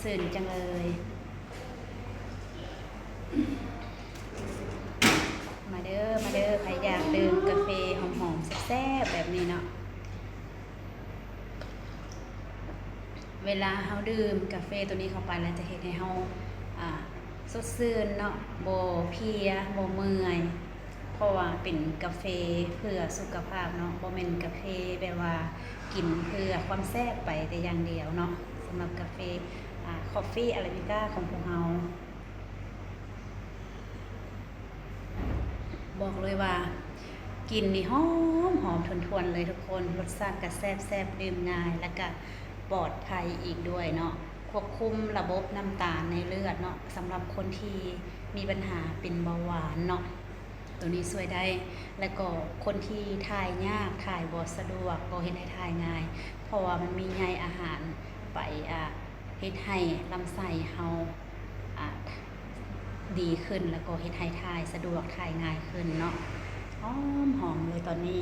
ชื่นจังเลยมาเด้อมาเด้อใครอยากดื่มกาแฟหอมๆแซ่บๆแบบนี้เนาะเวลาเฮาดื่มกาแฟตัวนี้เข้าไปแล้วจะเฮ็ดให้เฮาสดชื่นเนาะบ่เพลียบ่เมื่อยเพราะว่าเป็นกาแฟเพื่อสุขภาพเนาะบ่แม่นกาแฟแบบว่ากินเพื่อความแซ่บไปแต่อย่างเดียวเนาะสำหรับกาแฟคอฟฟี่อาราบิก้าของพวกเราบอกเลยว่ากินนี่หอมหอมทวนๆเลยทุกคนรสชาติก็แซ่บๆดื่มง่ายแล้วก็ปลอดภัยอีกด้วยเนาะควบคุมระบบน้ำตาลในเลือดเนาะสำหรับคนที่มีปัญหาเป็นเบาหวานเนาะตัวนี้ช่วยได้แล้วก็คนที่ถ่ายยากถ่ายบ่สะดวกก็เฮ็ดให้ถ่ายง่ายเพราะว่ามันมีใยอาหารไปเฮ็ดให้ลำไส้เฮาดีขึ้นแล้วก็เฮ็ดให้ถ่ายสะดวกถ่ายง่ายขึ้นเนาะหอมเลยตอนนี้